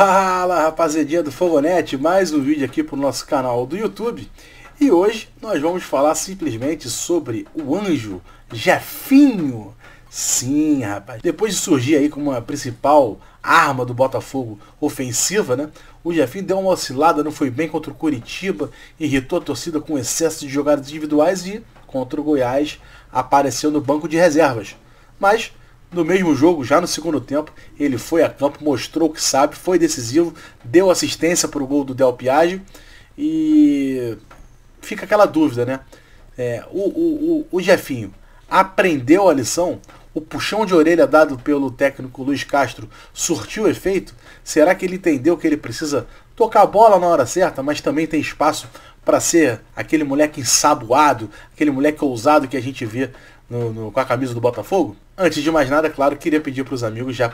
Fala, rapaziadinha do Fogonete, mais um vídeo aqui pro nosso canal do YouTube. E hoje nós vamos falar simplesmente sobre o anjo Jefinho. Sim, rapaz, depois de surgir aí como a principal arma do Botafogo ofensiva, né? O Jefinho deu uma oscilada, não foi bem contra o Coritiba, irritou a torcida com excesso de jogadas individuais e contra o Goiás apareceu no banco de reservas. Mas no mesmo jogo, já no segundo tempo, ele foi a campo, mostrou o que sabe, foi decisivo, deu assistência para o gol do Del Piage. E fica aquela dúvida, né? O Jefinho aprendeu a lição? O puxão de orelha dado pelo técnico Luiz Castro surtiu efeito? Será que ele entendeu que ele precisa tocar a bola na hora certa, mas também tem espaço para ser aquele moleque ensaboado, aquele moleque ousado que a gente vê com a camisa do Botafogo? Antes de mais nada, claro, queria pedir para os amigos já,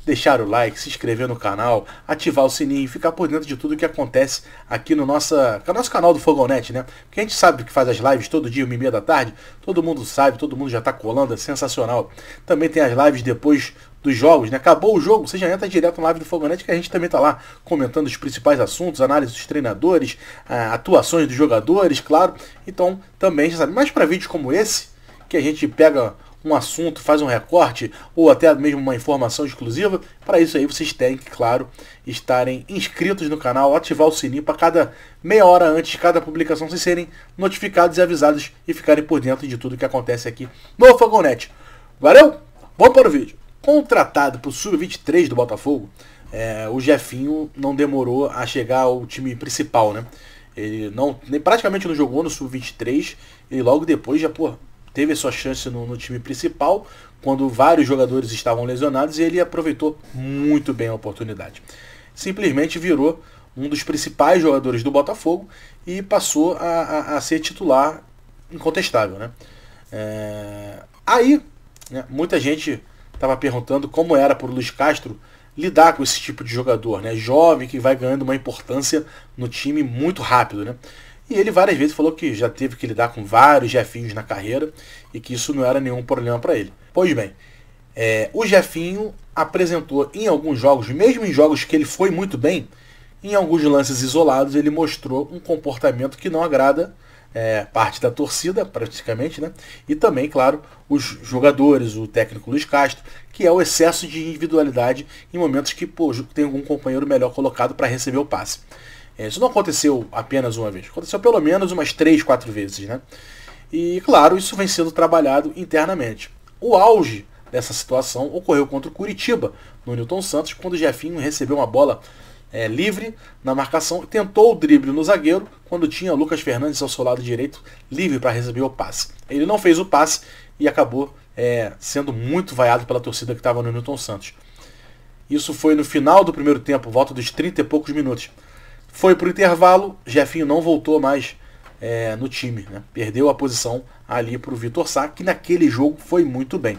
deixar o like, se inscrever no canal, ativar o sininho e ficar por dentro de tudo que acontece aqui no nosso canal do Fogonete, né? Porque a gente sabe que faz as lives todo dia, 1h30 da tarde, todo mundo sabe, todo mundo já está colando, é sensacional. Também tem as lives depois dos jogos, né? Acabou o jogo, você já entra direto na live do Fogonete, que a gente também está lá comentando os principais assuntos, análise dos treinadores, atuações dos jogadores, claro. Então, também já sabe, mas para vídeos como esse, que a gente pega um assunto, faz um recorte ou até mesmo uma informação exclusiva, para isso aí vocês têm que, claro, estarem inscritos no canal, ativar o sininho para cada meia hora antes de cada publicação vocês serem notificados e avisados e ficarem por dentro de tudo que acontece aqui no Fogonete. Valeu? Vamos para o vídeo. Contratado para o Sub-23 do Botafogo, o Jefinho não demorou a chegar ao time principal, né? Ele praticamente não jogou no Sub-23 e logo depois já, teve a sua chance no time principal, quando vários jogadores estavam lesionados, e ele aproveitou muito bem a oportunidade. Simplesmente virou um dos principais jogadores do Botafogo e passou a ser titular incontestável, né? Muita gente estava perguntando como era para o Luiz Castro lidar com esse tipo de jogador, né? Jovem, que vai ganhando uma importância no time muito rápido, né? E ele várias vezes falou que já teve que lidar com vários Jefinhos na carreira e que isso não era nenhum problema para ele. Pois bem, o Jefinho apresentou em alguns jogos, mesmo em jogos que ele foi muito bem, em alguns lances isolados ele mostrou um comportamento que não agrada parte da torcida, praticamente, né? E também, claro, os jogadores, o técnico Luiz Castro, que é o excesso de individualidade em momentos que tem algum companheiro melhor colocado para receber o passe. Isso não aconteceu apenas uma vez, aconteceu pelo menos umas 3, 4 vezes, né? E claro, isso vem sendo trabalhado internamente. O auge dessa situação ocorreu contra o Coritiba, no Newton Santos, quando o Jefinho recebeu uma bola livre na marcação, tentou o drible no zagueiro, quando tinha Lucas Fernandes ao seu lado direito, livre para receber o passe. Ele não fez o passe e acabou sendo muito vaiado pela torcida que estava no Newton Santos. Isso foi no final do primeiro tempo, volta dos 30 e poucos minutos. Foi para o intervalo, Jefinho não voltou mais no time, né? Perdeu a posição ali para o Vitor Sá, que naquele jogo foi muito bem.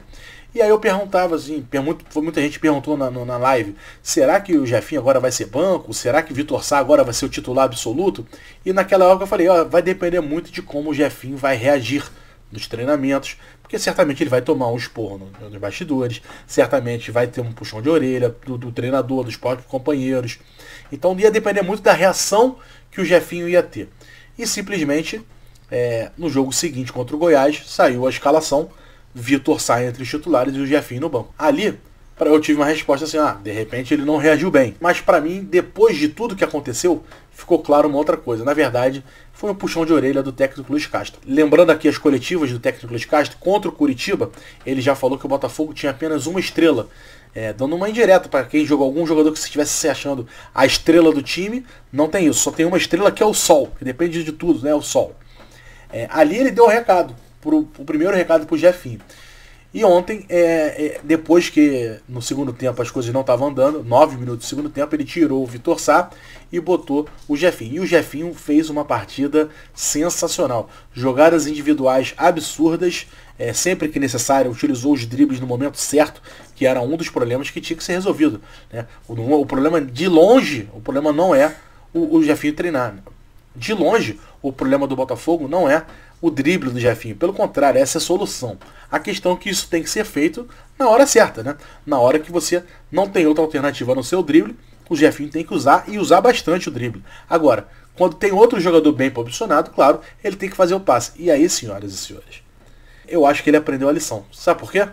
E aí eu perguntava assim, muita gente perguntou na live, será que o Jefinho agora vai ser banco? Será que o Vitor Sá agora vai ser o titular absoluto? E naquela hora eu falei, vai depender muito de como o Jefinho vai reagir nos treinamentos, porque certamente ele vai tomar um esporro nos bastidores, certamente vai ter um puxão de orelha do treinador, dos próprios companheiros. Então ia depender muito da reação que o Jefinho ia ter. E simplesmente, no jogo seguinte contra o Goiás, saiu a escalação, Vitor Sá entre os titulares e o Jefinho no banco. Ali, eu tive uma resposta assim, de repente ele não reagiu bem. Mas para mim, depois de tudo que aconteceu, ficou claro uma outra coisa. Na verdade, foi um puxão de orelha do técnico Luiz Castro. Lembrando aqui as coletivas do técnico Luiz Castro, contra o Coritiba, ele já falou que o Botafogo tinha apenas uma estrela, dando uma indireta para quem jogou, algum jogador que estivesse se achando a estrela do time. Não tem isso, só tem uma estrela que é o Sol, que depende de tudo, né? O Sol. Ali ele deu o recado, o primeiro recado para o Jefinho. E ontem, depois que no segundo tempo as coisas não estavam andando, 9 minutos do segundo tempo, ele tirou o Vitor Sá e botou o Jefinho. E o Jefinho fez uma partida sensacional. Jogadas individuais absurdas, sempre que necessário, utilizou os dribles no momento certo, que era um dos problemas que tinha que ser resolvido, né? O problema de longe, o problema não é o Jefinho treinar. De longe, o problema do Botafogo não é o drible do Jefinho. Pelo contrário, essa é a solução. A questão é que isso tem que ser feito na hora certa, né? Na hora que você não tem outra alternativa no seu drible, o Jefinho tem que usar e usar bastante o drible. Agora, quando tem outro jogador bem posicionado, claro, ele tem que fazer o passe. E aí, senhoras e senhores, eu acho que ele aprendeu a lição. Sabe por quê?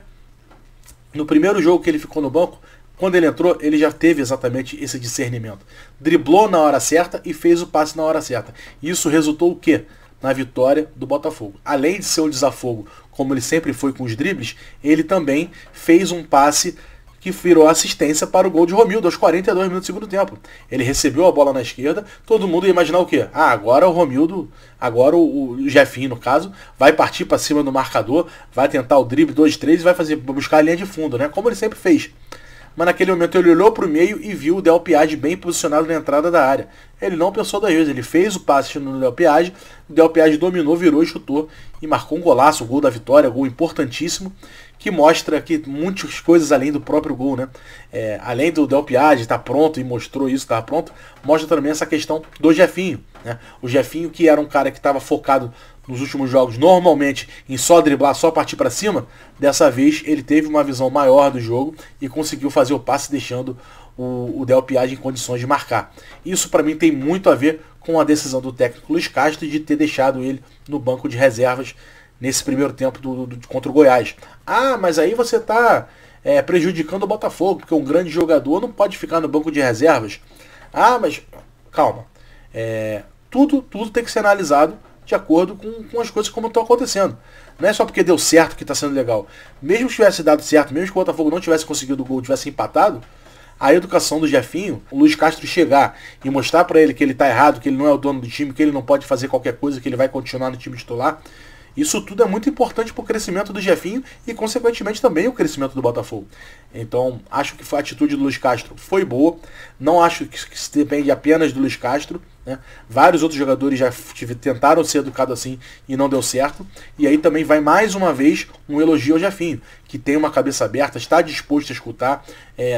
No primeiro jogo que ele ficou no banco, quando ele entrou, ele já teve exatamente esse discernimento. Driblou na hora certa e fez o passe na hora certa. Isso resultou o quê? Na vitória do Botafogo. Além de ser um desafogo, como ele sempre foi com os dribles, ele também fez um passe que virou assistência para o gol de Romildo aos 42 minutos do segundo tempo. Ele recebeu a bola na esquerda, todo mundo ia imaginar o quê? Agora o Romildo, agora o Jefinho, no caso, vai partir para cima do marcador, vai tentar o drible 2-3 e vai buscar a linha de fundo, né? Como ele sempre fez. Mas naquele momento ele olhou para o meio e viu o Del Piage bem posicionado na entrada da área. Ele não pensou duas vezes, ele fez o passe no Del Piage, o Del Piage dominou, virou e chutou e marcou um golaço, o gol da vitória, gol importantíssimo, que mostra aqui muitas coisas além do próprio gol, né? Além do Del Piage estar pronto e mostrou isso, estava pronto, mostra também essa questão do Jefinho, né? O Jefinho, que era um cara que estava focado nos últimos jogos normalmente em só driblar, só partir para cima, dessa vez ele teve uma visão maior do jogo e conseguiu fazer o passe deixando o Del Piage em condições de marcar. Isso para mim tem muito a ver com a decisão do técnico Luiz Castro de ter deixado ele no banco de reservas nesse primeiro tempo contra o Goiás. Mas aí você está prejudicando o Botafogo, porque um grande jogador não pode ficar no banco de reservas. Mas calma. Tudo tem que ser analisado de acordo com as coisas como estão acontecendo. Não é só porque deu certo que está sendo legal. Mesmo que tivesse dado certo, mesmo que o Botafogo não tivesse conseguido o gol, tivesse empatado, a educação do Jefinho, o Luiz Castro chegar e mostrar para ele que ele está errado, que ele não é o dono do time, que ele não pode fazer qualquer coisa, que ele vai continuar no time titular, isso tudo é muito importante para o crescimento do Jefinho e, consequentemente, também o crescimento do Botafogo. Então, acho que a atitude do Luiz Castro foi boa. Não acho que se depende apenas do Luiz Castro, né? Vários outros jogadores já tentaram ser educados assim e não deu certo. E aí também vai mais uma vez um elogio ao Jefinho, que tem uma cabeça aberta, está disposto a escutar,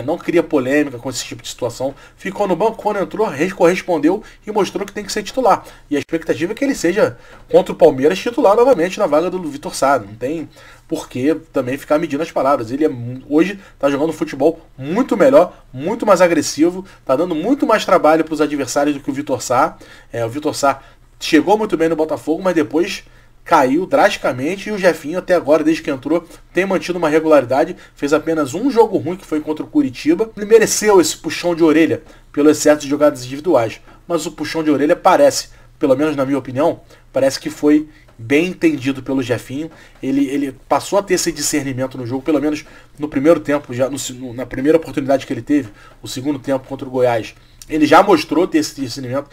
não cria polêmica com esse tipo de situação. Ficou no banco, quando entrou, correspondeu e mostrou que tem que ser titular. E a expectativa é que ele seja, contra o Palmeiras, titular novamente na vaga do Vitor Sá. Não tem por que também ficar medindo as palavras. Ele hoje está jogando futebol muito melhor, muito mais agressivo, está dando muito mais trabalho para os adversários do que o Vitor Sá. O Vitor Sá chegou muito bem no Botafogo, mas depois caiu drasticamente, e o Jefinho até agora, desde que entrou, tem mantido uma regularidade, fez apenas um jogo ruim, que foi contra o Curitiba. Ele mereceu esse puxão de orelha pelo excesso de jogadas individuais, mas o puxão de orelha parece, pelo menos na minha opinião, parece que foi bem entendido pelo Jefinho. Ele passou a ter esse discernimento no jogo, pelo menos no primeiro tempo, já na primeira oportunidade que ele teve, o segundo tempo contra o Goiás, ele já mostrou ter esse discernimento.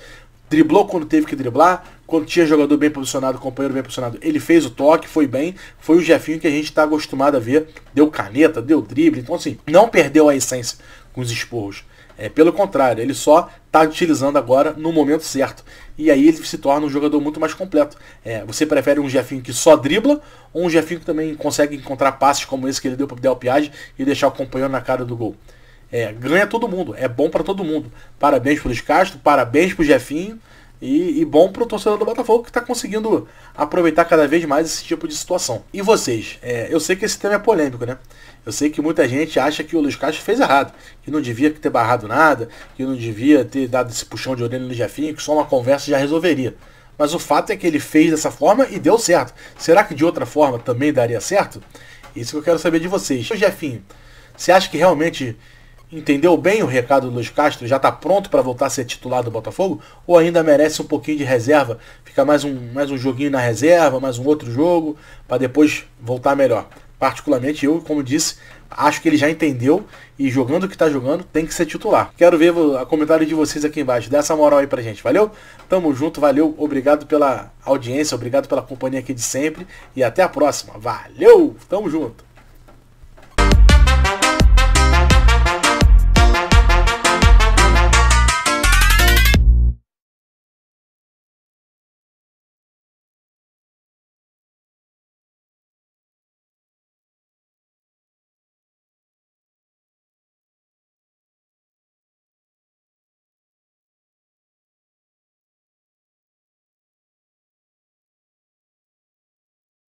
Driblou quando teve que driblar, quando tinha jogador bem posicionado, companheiro bem posicionado, ele fez o toque, foi bem, foi o Jefinho que a gente está acostumado a ver, deu caneta, deu drible, então assim, não perdeu a essência com os esporros. Pelo contrário, ele só está utilizando agora no momento certo. E aí ele se torna um jogador muito mais completo. Você prefere um Jefinho que só dribla, ou um Jefinho que também consegue encontrar passes como esse que ele deu para o Del Piage e deixar o companheiro na cara do gol? Ganha todo mundo, é bom para todo mundo. Parabéns pro Luiz Castro, parabéns pro Jefinho e bom pro torcedor do Botafogo, que está conseguindo aproveitar cada vez mais esse tipo de situação. E vocês? Eu sei que esse tema é polêmico, né? Eu sei que muita gente acha que o Luiz Castro fez errado, que não devia ter barrado nada, que não devia ter dado esse puxão de orelha no Jefinho, que só uma conversa já resolveria. Mas o fato é que ele fez dessa forma e deu certo. Será que de outra forma também daria certo? Isso que eu quero saber de vocês. O Jefinho, você acha que realmente entendeu bem o recado do Luiz Castro? Já está pronto para voltar a ser titular do Botafogo? Ou ainda merece um pouquinho de reserva? Fica mais um joguinho na reserva, mais um outro jogo, para depois voltar melhor? Particularmente eu, como disse, acho que ele já entendeu e jogando o que está jogando tem que ser titular. Quero ver o comentário de vocês aqui embaixo. Dá essa moral aí pra gente. Valeu? Tamo junto, valeu. Obrigado pela audiência, obrigado pela companhia aqui de sempre. E até a próxima. Valeu! Tamo junto!